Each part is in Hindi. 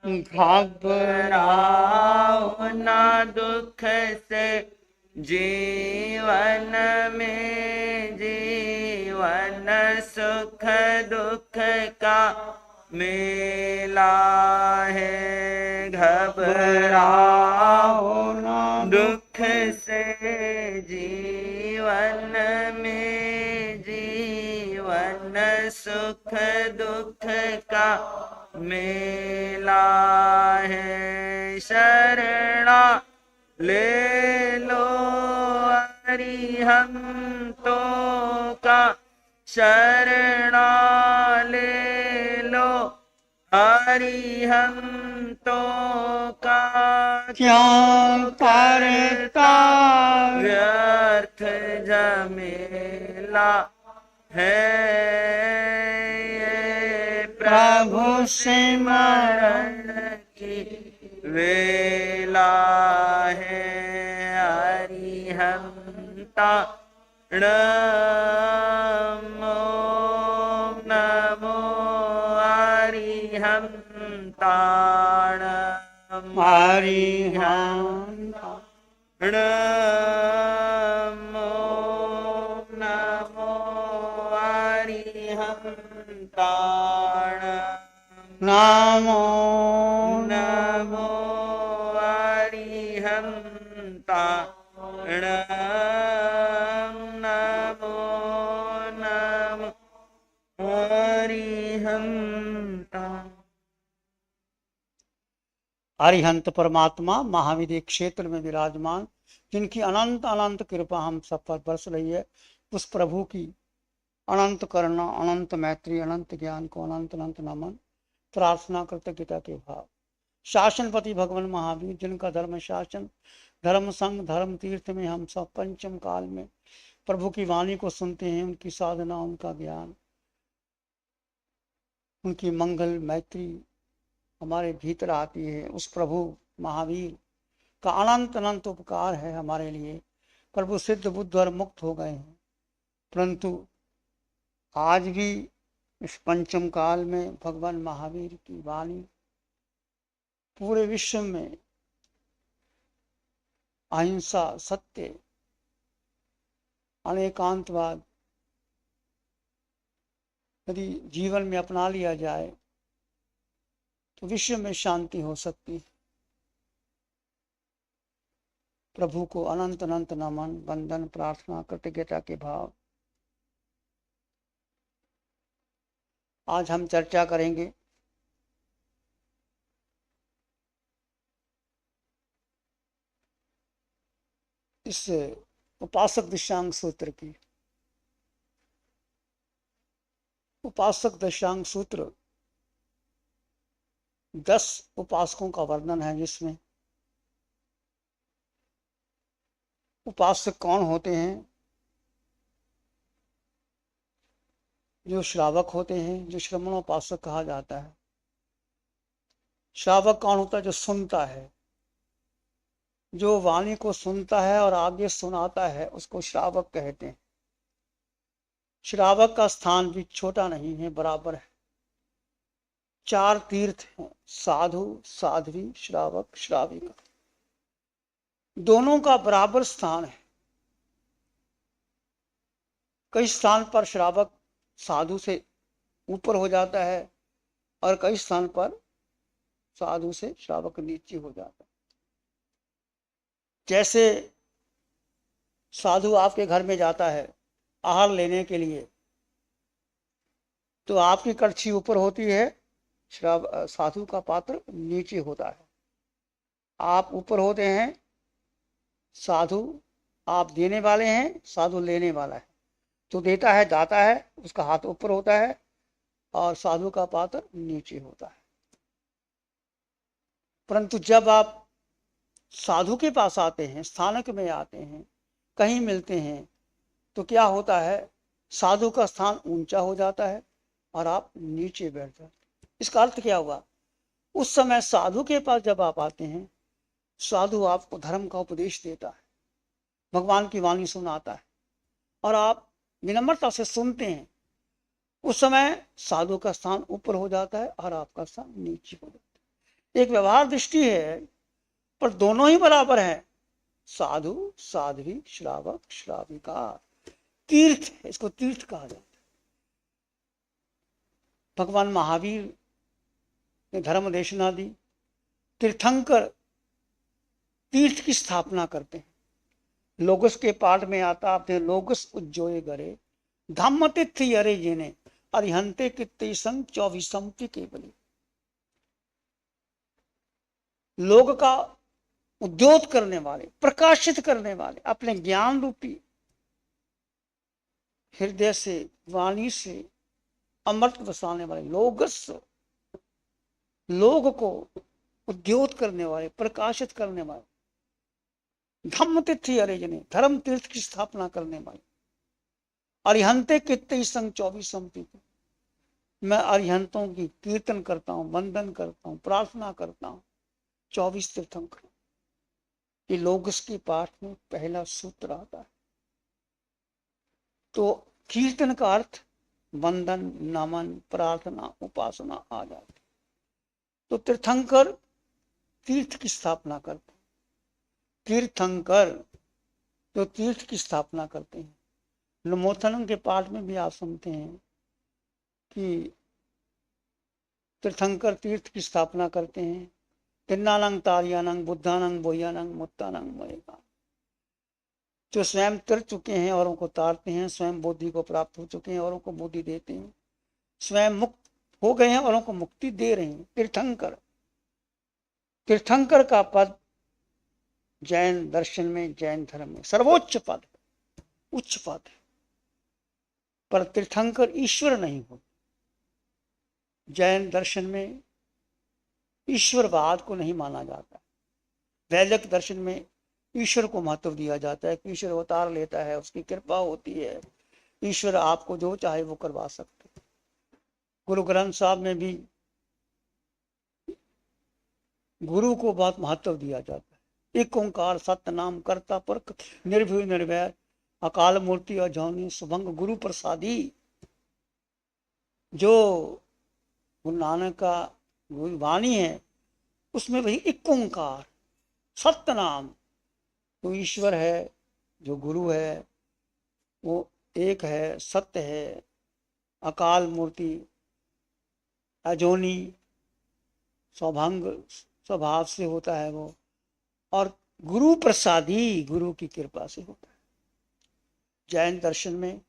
घबराओ ना दुख से जीवन में, जीवन सुख दुख का मेला है। घबराओ ना दुख से जीवन में, जीवन सुख दुख का मेला है। शरणा ले लो अरिहंतों का, शरणा ले लो अरिहंतों का। क्या करता व्यर्थ झमेला है, प्रभु सिमरण की वेला है। अरिहंता नमो नमो, अरिहंता नमो, अरिहंता नमो नमो, अरिहंता नमो नमो, अरिहंता नमो नमो, अरिहंता। अरिहंत परमात्मा महाविधि क्षेत्र में विराजमान, जिनकी अनंत अनंत कृपा हम सब पर बरस रही है, उस प्रभु की अनंत करुणा, अनंत मैत्री, अनंत ज्ञान को अनंत अनंत नमन, प्रार्थना कृतज्ञता के भाव। शासनपति भगवान महावीर, जिनका धर्म शासन, धर्म संग, धर्म तीर्थ में हम सब पंचम काल में प्रभु की वाणी को सुनते हैं, उनकी साधना, उनका ज्ञान, उनकी मंगल मैत्री हमारे भीतर आती है। उस प्रभु महावीर का अनंत अनंत उपकार है हमारे लिए। प्रभु सिद्ध बुद्ध और मुक्त हो गए हैं, परंतु आज भी इस पंचम काल में भगवान महावीर की वाणी पूरे विश्व में अहिंसा, सत्य, अनेकांतवाद यदि जीवन में अपना लिया जाए तो विश्व में शांति हो सकती है। प्रभु को अनंत अनंत नमन, वंदन, प्रार्थना, कृतज्ञता के भाव। आज हम चर्चा करेंगे इस उपासक दशांग सूत्र की। उपासक दशांग सूत्र 10 उपासकों का वर्णन है, जिसमें उपासक कौन होते हैं, जो श्रावक होते हैं, जो श्रमणोपासक कहा जाता है। श्रावक कौन होता है, जो सुनता है, जो वाणी को सुनता है और आगे सुनाता है, उसको श्रावक कहते हैं। श्रावक का स्थान भी छोटा नहीं है, बराबर है। 4 तीर्थ हैं, साधु, साध्वी, श्रावक, श्राविका, दोनों का बराबर स्थान है। कई स्थान पर श्रावक साधु से ऊपर हो जाता है और कई स्थान पर साधु से श्रावक नीचे हो जाता है। जैसे साधु आपके घर में जाता है आहार लेने के लिए, तो आपकी कड़छी ऊपर होती है, साधु का पात्र नीचे होता है। आप ऊपर होते हैं, साधु आप देने वाले हैं, साधु लेने वाला है। तो देता है दाता है, उसका हाथ ऊपर होता है और साधु का पात्र नीचे होता है। परंतु जब आप साधु के पास आते हैं, स्थानक में आते हैं, कहीं मिलते हैं, तो क्या होता है, साधु का स्थान ऊंचा हो जाता है और आप नीचे बैठ जाते हैं। इसका अर्थ क्या हुआ, उस समय साधु के पास जब आप आते हैं, साधु आपको धर्म का उपदेश देता है, भगवान की वाणी सुनाता है और आप विनम्रता से सुनते हैं। उस समय साधु का स्थान ऊपर हो जाता है और आपका स्थान नीचे हो जाता है। एक व्यवहार दृष्टि है, पर दोनों ही बराबर है। साधु साध्वी, श्रावक श्राविका, तीर्थ है, इसको तीर्थ कहा जाता है। भगवान महावीर ने धर्म देशना दी। तीर्थंकर तीर्थ की स्थापना करते हैं। लोगस के पाठ में आता, आपने लोगस उज्जोए गरे धम्म तीर्थ अरे जिने अरिहंते कित्ते संग 24 के बलि। लोग का उद्योत करने वाले, प्रकाशित करने वाले, अपने ज्ञान रूपी हृदय से, वाणी से अमृत बसाने वाले, लोगस, लोग को उद्योत करने वाले, प्रकाशित करने वाले, धम्म तीर्थ अरे जने, धर्म तीर्थ की स्थापना करने वाले, अरिहंते कित्ते संग 24 मैं अरिहंतों की कीर्तन करता हूं, वंदन करता हूं, प्रार्थना करता हूं। 24 तीर्थंकर, ये लोगस के पाठ में पहला सूत्र आता है। तो कीर्तन का अर्थ वंदन, नमन, प्रार्थना, उपासना आ जाती। तो तीर्थंकर तीर्थ की स्थापना करते हैं। तीर्थंकर जो तीर्थ की स्थापना करते हैं। नमोथनम के पाठ में भी आप सुनते हैं कि तीर्थंकर तीर्थ की स्थापना करते हैं। तिन्नानंग तारियानंग बुद्धानंग बोयानंग मुत्तानंग मरेगा, जो स्वयं तर चुके हैं औरों को तारते हैं, स्वयं बुद्धि को प्राप्त हो चुके हैं औरों को बुद्धि देते हैं, स्वयं मुक्त हो गए हैं औरों को मुक्ति दे रहे हैं। तीर्थंकर, तीर्थंकर का पद जैन दर्शन में, जैन धर्म में सर्वोच्च पद, उच्च पद है। पर तीर्थंकर ईश्वर नहीं हो। जैन दर्शन में ईश्वरवाद को नहीं माना जाता। वैदिक दर्शन में ईश्वर को महत्व दिया जाता है कि ईश्वर अवतार लेता है, उसकी कृपा होती है, ईश्वर आपको जो चाहे वो करवा सकते। गुरु ग्रंथ साहब में भी गुरु को बहुत महत्व दिया जाता है। एक ओंकार सत्य नाम करता पुरख निर्भय निर्वैर अकाल मूर्ति अजौनी सुभंग गुरु प्रसादी। जो गुरु नानक का वाणी है उसमें वही एक ओंकार सत्य नाम, तो ईश्वर है, जो गुरु है वो एक है, सत्य है, अकाल मूर्ति, अजोनी, सौभांग स्वभाव से होता है वो, और गुरु प्रसादी, गुरु की कृपा से होता है। जैन दर्शन में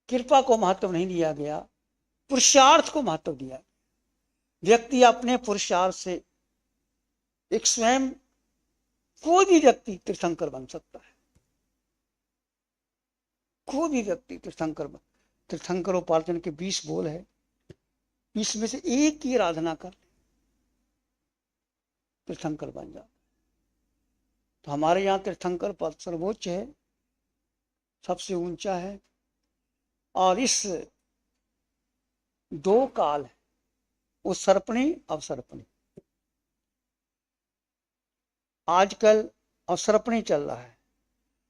कृपा को महत्व नहीं दिया गया, पुरुषार्थ को महत्व दिया। व्यक्ति अपने पुरुषार्थ से, एक स्वयं कोई भी व्यक्ति तीर्थंकर बन सकता है। कोई भी व्यक्ति तीर्थंकर बन, तीर्थंकर उपार्जन के 20 बोल है, 20 में से एक की आराधना कर ले, तीर्थंकर बन जाता। तो हमारे यहाँ तीर्थंकर पद सर्वोच्च है, सबसे ऊंचा है। और इस दो काल है, उत्सर्पणी अवसर्पणी। आजकल अवसर्पणी चल रहा है।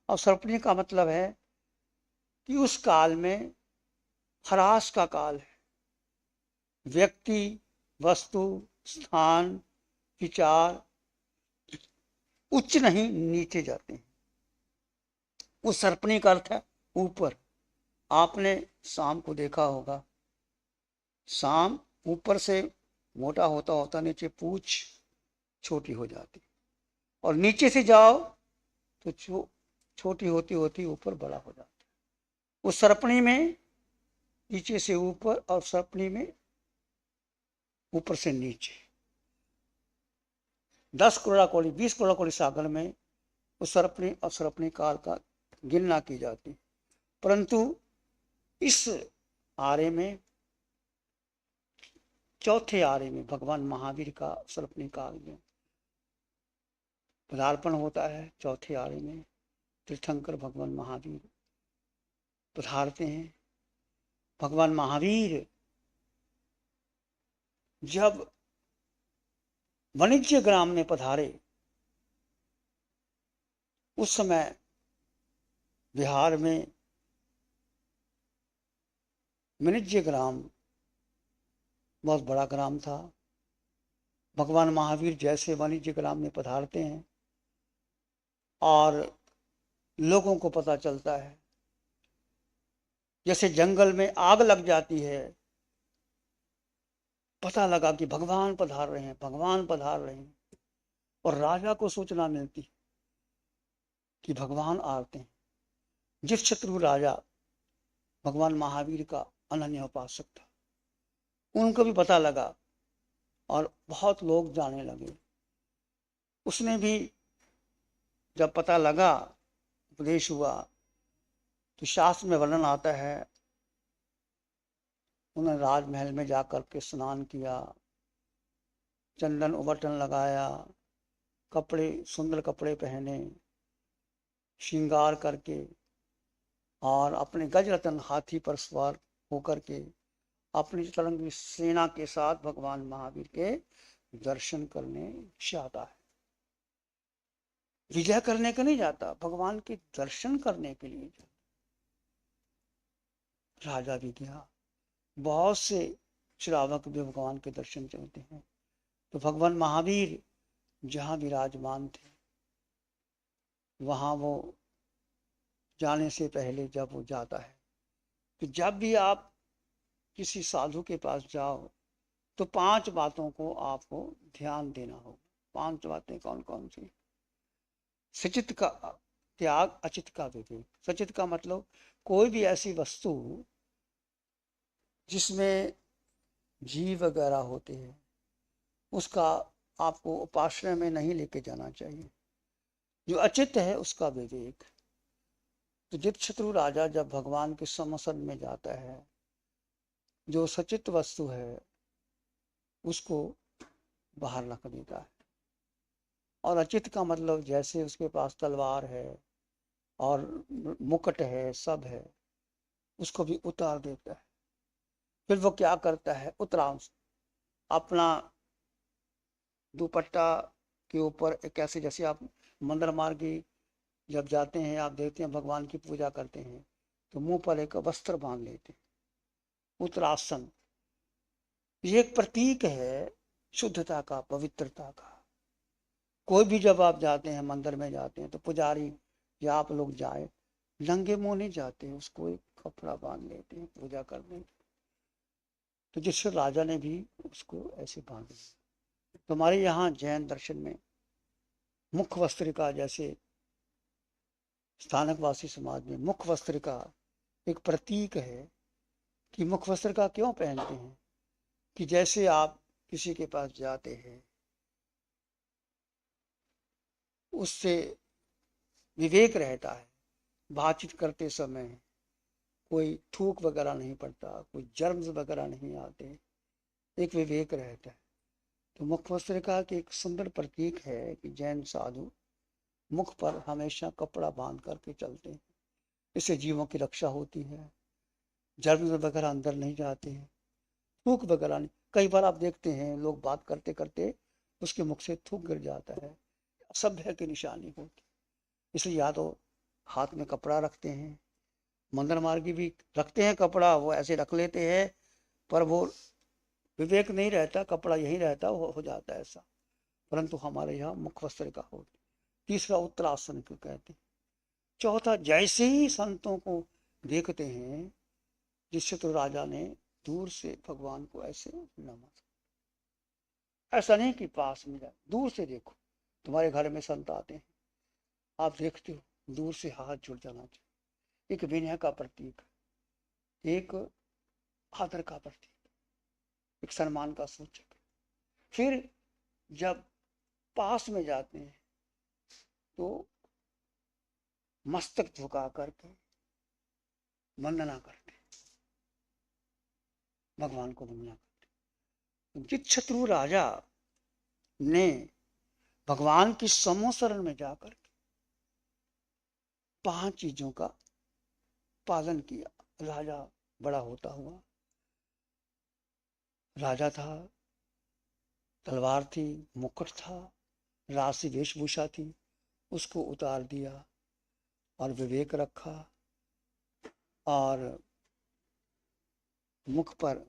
अवसर्पणी का मतलब है कि उस काल में ह्रास का काल है। व्यक्ति, वस्तु, स्थान, विचार उच्च नहीं नीचे जाते हैं। उत्सर्पणी का अर्थ है ऊपर। आपने सांप को देखा होगा, सांप ऊपर से मोटा होता होता नीचे पूंछ छोटी हो जाती, और नीचे से जाओ तो छोटी होती होती ऊपर बड़ा हो जाता है। उस सर्पणी में नीचे से ऊपर और सर्पणी में ऊपर से नीचे। 10 करोड़ कोटि 20 करोड़ कोटि सागर में उस सर्पणी और सर्पणी काल का गिनना की जाती, परंतु इस आर्य में, चौथे आर्य में भगवान महावीर का सर्पणी काल में पदार्पण होता है। चौथे आर्य में तीर्थंकर भगवान महावीर पधारते हैं। भगवान महावीर जब वाणिज्य ग्राम में पधारे, उस समय बिहार में वाणिज्य ग्राम बहुत बड़ा ग्राम था। भगवान महावीर जैसे वाणिज्य ग्राम में पधारते हैं और लोगों को पता चलता है, जैसे जंगल में आग लग जाती है, पता लगा कि भगवान पधार रहे हैं, भगवान पधार रहे हैं, और राजा को सूचना मिलती कि भगवान आते हैं। जिस शत्रु राजा भगवान महावीर का अनन्य उपासक था, उनको भी पता लगा और बहुत लोग जाने लगे। उसने भी जब पता लगा, उपदेश हुआ, तो शास्त्र में वर्णन आता है, उन्होंने राजमहल में जाकर के स्नान किया, चंदन उबटन लगाया, कपड़े सुंदर कपड़े पहने, श्रृंगार करके, और अपने गजरतन हाथी पर सवार होकर के अपनी तरंगी सेना के साथ भगवान महावीर के दर्शन करने जाता है। विजय करने के नहीं जाता, भगवान के दर्शन करने के लिए जाता। राजा भी गया, बहुत से श्रावक भी भगवान के दर्शन चलते हैं। तो भगवान महावीर जहाँ विराजमान थे, वहाँ वो जाने से पहले जब वो जाता है, तो जब भी आप किसी साधु के पास जाओ तो 5 बातों को आपको ध्यान देना होगा। 5 बातें कौन कौन सी? सचित का त्याग, अचित का विवेक। सचित का मतलब कोई भी ऐसी वस्तु जिसमें जीव वगैरह होते हैं, उसका आपको उपाश्रय में नहीं लेके जाना चाहिए। जो अचित है उसका विवेक। तो जितशत्रु राजा जब भगवान के समसद में जाता है, जो सचित वस्तु है उसको बाहर रख देता है। और अचित का मतलब जैसे उसके पास तलवार है और मुकुट है, सब है, उसको भी उतार देता है। फिर वो क्या करता है, उत्तरांश अपना दुपट्टा के ऊपर एक ऐसे, जैसे आप मंदिर मार्गी जब जाते हैं, आप देखते हैं भगवान की पूजा करते हैं तो मुंह पर एक वस्त्र बांध लेते हैं, उत्तरासन। ये एक प्रतीक है शुद्धता का, पवित्रता का। कोई भी जब आप जाते हैं, मंदिर में जाते हैं, तो पुजारी या आप लोग जाए, नंगे मुंह नहीं जाते, उसको एक कपड़ा बांध लेते हैं पूजा करने। तो जिससे राजा ने भी उसको ऐसे बांध दिया। तो हमारे यहाँ जैन दर्शन में मुख वस्त्र का, जैसे स्थानकवासी समाज में मुख वस्त्र का एक प्रतीक है कि मुख वस्त्र का क्यों पहनते हैं, कि जैसे आप किसी के पास जाते हैं, उससे विवेक रहता है, बातचीत करते समय कोई थूक वगैरह नहीं पड़ता, कोई जर्म्स वगैरह नहीं आते, एक विवेक रहता है। तो मुख वस्त्र का एक सुंदर प्रतीक है कि जैन साधु मुख पर हमेशा कपड़ा बांध करके चलते हैं। इससे जीवों की रक्षा होती है, जर्म्स वगैरह अंदर नहीं जाते हैं, थूक वगैरह नहीं। कई बार आप देखते हैं लोग बात करते करते उसके मुख से थूक गिर जाता है, असभ्य की निशानी होती। इसलिए या तो हाथ में कपड़ा रखते हैं, मंदिर मार्गी भी रखते हैं कपड़ा, वो ऐसे रख लेते हैं, पर वो विवेक नहीं रहता, कपड़ा यही रहता, हो जाता है ऐसा। परंतु हमारे यहाँ मुख वस्त्र का हो। तीसरा उत्तरासन को कहते हैं। चौथा, जैसे ही संतों को देखते हैं, जिससे तो राजा ने दूर से भगवान को ऐसे नमन। ऐसा नहीं कि पास में जाए, दूर से देखो। तुम्हारे घर में संत आते हैं, आप देखते हो, दूर से हाथ जुड़ जाना चाहिए। एक विनय का प्रतीक, एक आदर का प्रतीक, एक सम्मान का सूचक। फिर जब पास में जाते हैं तो मस्तक झुका करके वंदना करते हैं, भगवान को वंदना करते हैं। जितशत्रु राजा ने भगवान की समूह शरण में जाकर 5 चीजों का पालन किया। राजा बड़ा होता हुआ, राजा था, तलवार थी, मुकुट था, राशि वेशभूषा थी, उसको उतार दिया और विवेक रखा, और मुख पर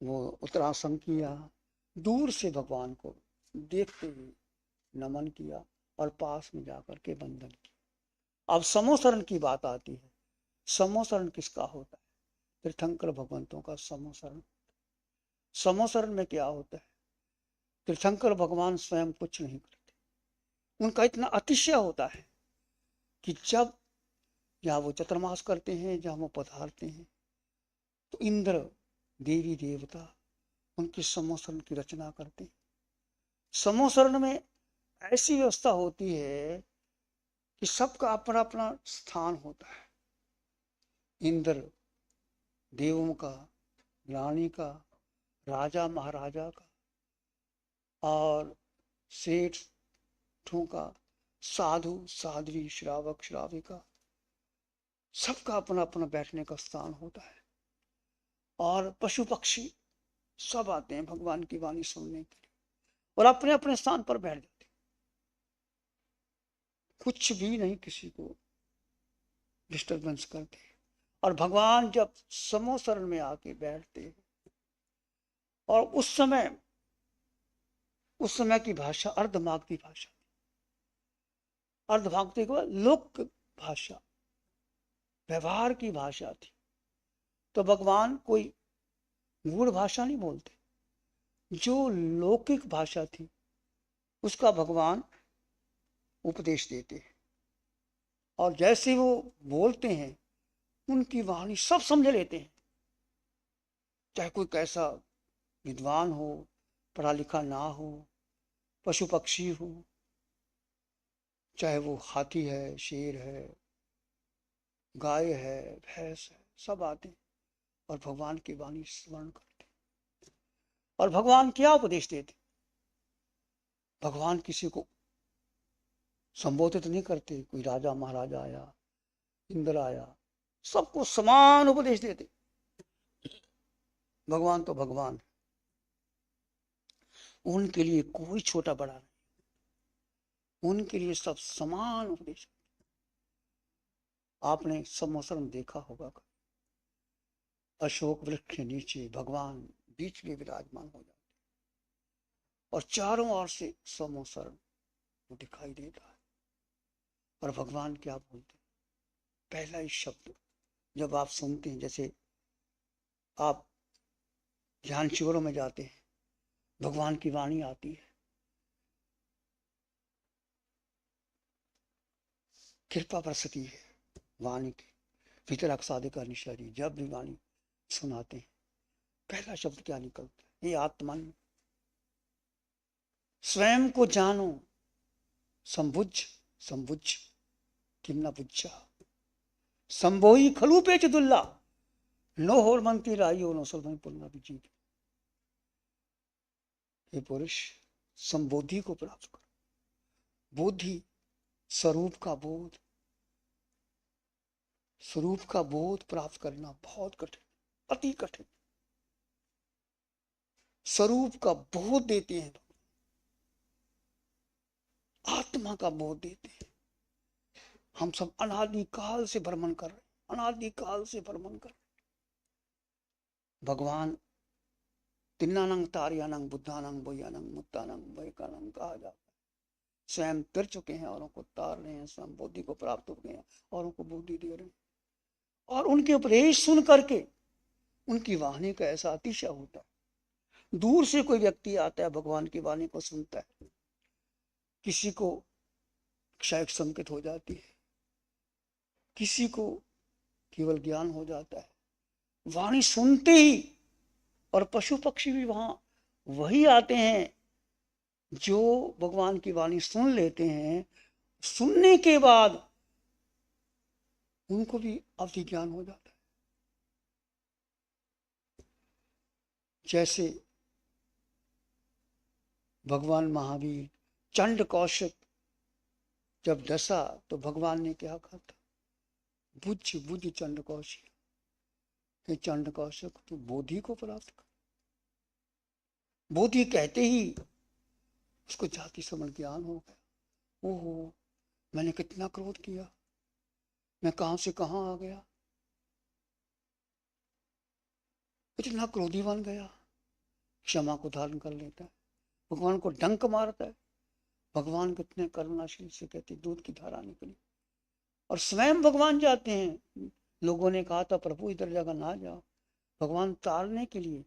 वो उत्तरासन किया, दूर से भगवान को देखते ही नमन किया और पास में जाकर के वंदन किया। अब समोसरण की बात आती है। समोसरण किसका होता है? तीर्थंकर भगवंतों का समोसरण। समोसरण में क्या होता है? तीर्थंकर भगवान स्वयं कुछ नहीं करते। उनका इतना अतिशय होता है कि जब जहाँ वो चतुर्मास करते हैं, जहाँ वो पधारते हैं, तो इंद्र देवी देवता उनके समोसरण की रचना करते हैं। समोसरण में ऐसी व्यवस्था होती है कि सबका अपना अपना स्थान होता है। इंद्र देवों का, रानी का, राजा महाराजा का और सेठों का, साधु साध्वी, श्रावक श्राविका, सबका अपना अपना बैठने का स्थान होता है। और पशु पक्षी सब आते हैं भगवान की वाणी सुनने के लिए और अपने अपने स्थान पर बैठ जाते हैं। कुछ भी नहीं किसी को डिस्टर्बेंस करते। और भगवान जब समोसरण में आके बैठते हैं और उस समय की भाषा अर्धमागधी भाषा, अर्धमागधी को लोक भाषा, व्यवहार की भाषा थी। तो भगवान कोई मूढ़ भाषा नहीं बोलते, जो लौकिक भाषा थी उसका भगवान उपदेश देते हैं। और जैसे वो बोलते हैं उनकी वाणी सब समझ लेते हैं। चाहे कोई कैसा विद्वान हो, पढ़ा लिखा ना हो, पशु पक्षी हो, चाहे वो हाथी है, शेर है, गाय है, भैंस है, सब आते हैं और भगवान की वाणी स्मरण करते। और भगवान क्या उपदेश देते? भगवान किसी को संबोधित नहीं करते। कोई राजा महाराजा आया, इंद्र आया, सबको समान उपदेश देते। भगवान तो भगवान, उनके लिए कोई छोटा बड़ा नहीं, उनके लिए सब समान उपदेश। आपने समोसरण देखा होगा, अशोक वृक्ष के नीचे भगवान बीच में विराजमान हो जाते और चारों ओर से समोसरण दिखाई देता है। और भगवान क्या बोलते? पहला ही शब्द जब आप सुनते हैं, जैसे आप ध्यान शिविरों में जाते हैं, भगवान की वाणी आती है, कृपा बरसती है वाणी की, भीतर साधिका निशारी। जब भी वाणी सुनाते हैं पहला शब्द क्या निकलता है? ये आत्मन, स्वयं को जानो, संबुझ संबुझ किम न बुझा, संबोई खलू पेच दुल्ला, नो होर मंती राइयो नो सलमन पुन्ना बिजी। हे पुरुष, संबोधि को प्राप्त करो। बोधि स्वरूप का बोध, स्वरूप का बोध प्राप्त करना बहुत कठिन, अति कठिन। स्वरूप का बोध देते हैं, आत्मा का बोध देते हैं। हम सब अनादिकाल से भ्रमण कर रहे हैं, अनादिकाल से भ्रमण कर रहे हैं। भगवान तिन्नानंग तार्यानंग बुद्धानंग बोयानंग मुत्तानंग वैकानंग कहा जाता है। स्वयं तर चुके हैं, औरों को तार रहे हैं, स्वयं बुद्धि को प्राप्त हो गए हैं, औरों को बुद्धि दे रहे हैं। और उनके उपदेश सुन करके उनकी वाणी का ऐसा अतिशय होता है। दूर से कोई व्यक्ति आता है, भगवान की वाणी को सुनता है, किसी को क्षय संकेत हो जाती है, किसी को केवल ज्ञान हो जाता है वाणी सुनते ही। और पशु पक्षी भी वहां वही आते हैं जो भगवान की वाणी सुन लेते हैं। सुनने के बाद उनको भी अवधि ज्ञान हो जाता है। जैसे भगवान महावीर चंड कौशिक जब डसा तो भगवान ने क्या कहा था? बुझ बुझ चंड कौशिक, हे चंड कौशिक तू बोधि को प्राप्त कर। बोधि कहते ही उसको जाति समझ ज्ञान हो गया। ओहो, मैंने कितना क्रोध किया, मैं कहां से कहां आ गया, इतना क्रोधी बन गया क्षमा को धारण कर लेता है, भगवान को डंक मारता है। भगवान कितने करुणाशील से कहते दूध की धारा निकली, और स्वयं भगवान जाते हैं। लोगों ने कहा था प्रभु इधर जगह ना जाओ, भगवान तारने के लिए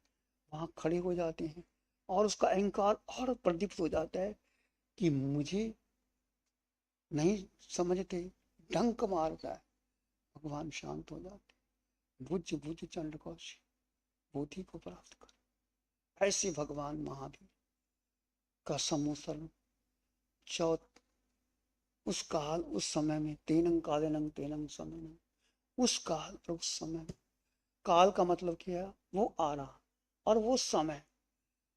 वहां खड़े हो जाते हैं, और उसका अहंकार और प्रदीप्त हो जाता है कि मुझे नहीं समझते, डंक मारता है। भगवान शांत हो जाते, बुझ बुझ चंड कौश बुद्धि को प्राप्त कर। ऐसे भगवान महावीर का समूह चौथ उस काल उस समय में तेनंग कालेनंग तेनंग समय में, उस काल और उस समय में, काल का मतलब क्या है, वो आ रहा, और वो समय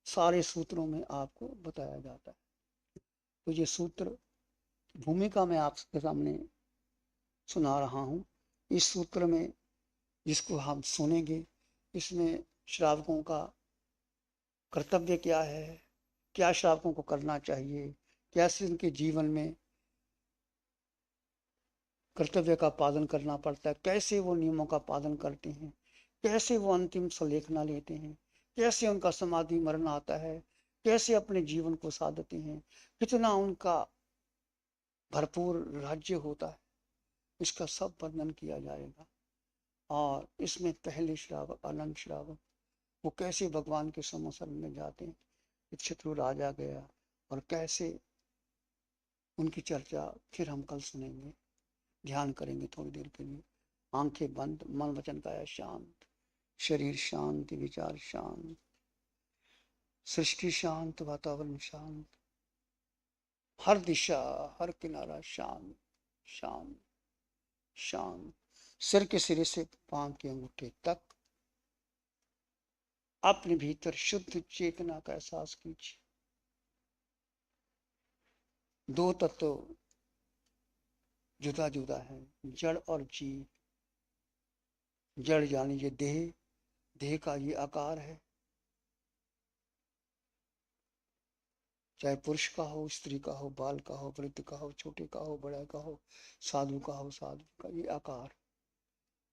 सारे सूत्रों में आपको बताया जाता है। तो ये सूत्र भूमिका में आपके सामने सुना रहा हूं। इस सूत्र में जिसको हम सुनेंगे, इसमें श्रावकों का कर्तव्य क्या है, क्या श्रावकों को करना चाहिए, कैसे उनके जीवन में कर्तव्य का पालन करना पड़ता है, कैसे वो नियमों का पालन करते हैं, कैसे वो अंतिम सलेखना लेते हैं, कैसे उनका समाधि मरण आता है, कैसे अपने जीवन को साधते हैं, कितना उनका भरपूर राज्य होता है, इसका सब वर्णन किया जाएगा। और इसमें पहले श्रावक अनंत श्रावक वो कैसे भगवान के समूह शरण में जाते हैं, शत्रु राजा गया, और कैसे उनकी चर्चा फिर हम कल सुनेंगे, ध्यान करेंगे थोड़ी देर के लिए। आंखें बंद, मन वचन काया शांत, शरीर शांत, विचार शांत, सृष्टि शांत, वातावरण शांत, हर दिशा हर किनारा शांत शांत शांत। सिर के सिरे से पांव के अंगूठे तक अपने भीतर शुद्ध चेतना का एहसास कीजिए। दो तत्व जुदा जुदा है, जड़ और जीव। जड़ यानी ये देह, देह का ये आकार है, चाहे पुरुष का हो, स्त्री का हो, बाल का हो, वृद्ध का हो, छोटे का हो, बड़ा का हो, साधु का हो, साधु का, ये आकार,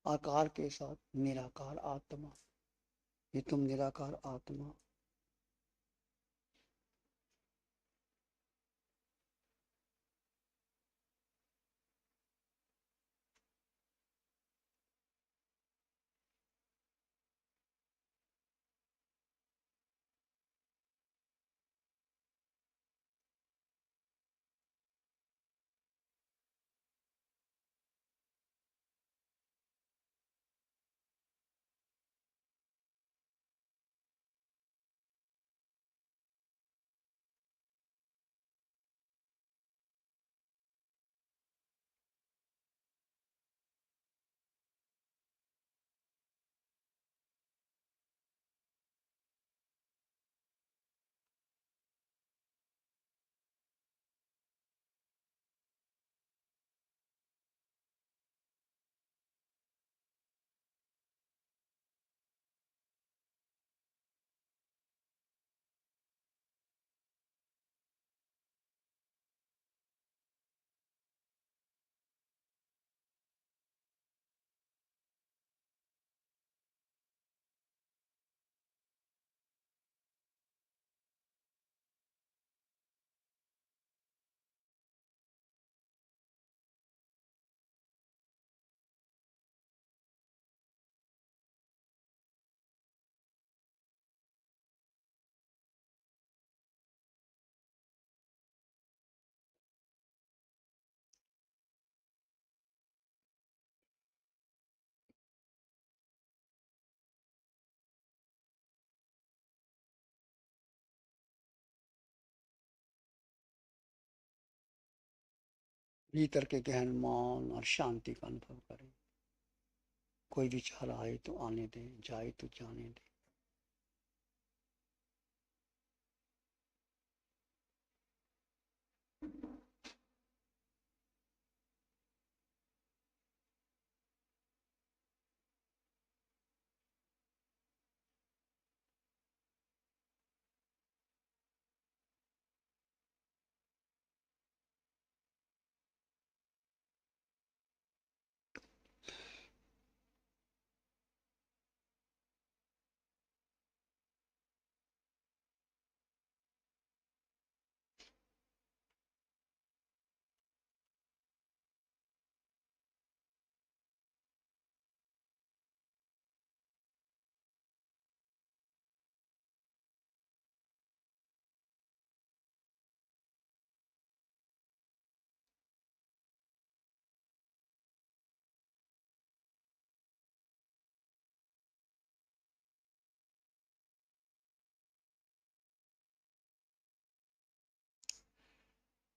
आकार के साथ निराकार आत्मा, ये तुम निराकार आत्मा। भीतर के गहन मौन और शांति का अनुभव करें। कोई विचार आए तो आने दें, जाए तो जाने दें।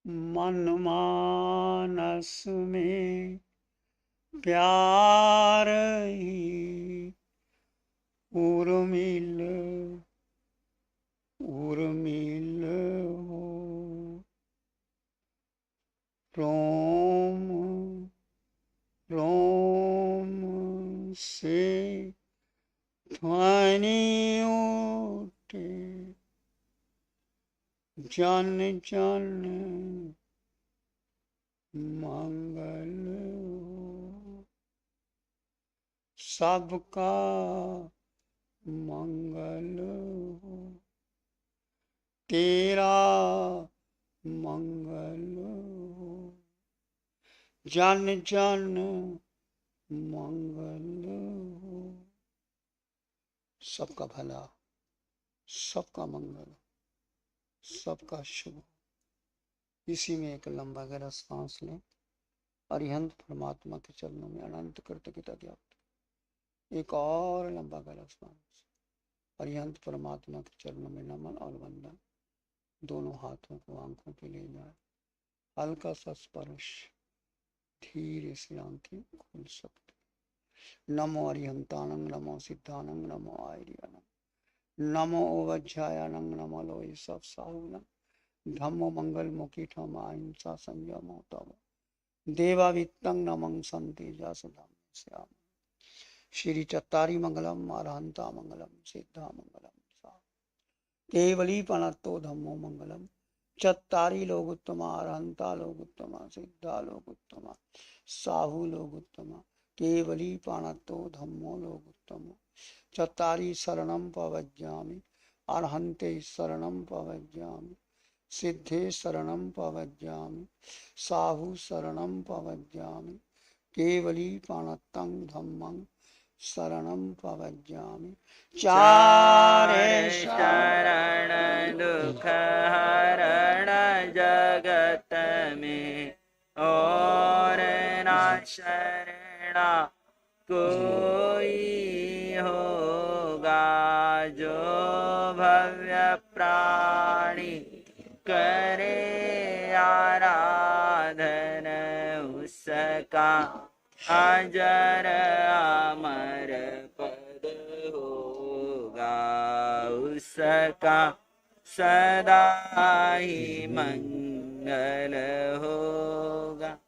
मन मानस में प्यार ही उर्मिल उर्मिल हो। रोम रोम से ध्वनि उठे, जन जन मंगल हो। सबका मंगल हो, तेरा मंगल हो। जन जन मंगल हो। सबका भला, सबका मंगल, सबका शुभ। इसी में एक लंबा गहरा सांस लें। अरिहंत परमात्मा के चरणों में अनंत कृतज्ञता ज्ञापित। एक और लंबा गहरा सांस। अरिहंत परमात्मा के चरणों में नमन और वंदन। दोनों हाथों को आंखों पे ले जाए, हल्का सा स्पर्श, धीरे से आंखें खुल सकती। नमो अरिहंतानंग, नमो सिद्धानंग, नमो आर्यानंग, नमो ओवज्जायानंग, नमो लोय सब साहुनंग, धम्मो मंगल मुखीठम अहिंसा संयम तव देवावित्तं नमं संति जासुधाम श्याम। श्री चत्तारी मंगलम अरहंता मंगलम सिद्धा मंगलम सा केवली पनत्तो धम्मो मंगलम। चत्तारी लोग उत्तमा, अरहंता लोग उत्तमा, सिद्धा लोग उत्तमा, साहू लोग उत्तमा, केवली पाणत्तो धम्मो लोग उत्तम। चत्तारी शरणं पवज्जामि, अरहन्ते शरणं पवज्जामि, सिद्धे शरणं पवज्जामि, साहू शरणं पवज्जामि, केवली पाणत्तं धम्मं शरणं पवज्जामि। चारे शरण दुख हरण जगत में, और ना शरणा कोई होगा। जो भव्य प्राणी करे आराधन, उसका अजर अमर पद होगा। उसका सदा ही मंगल होगा।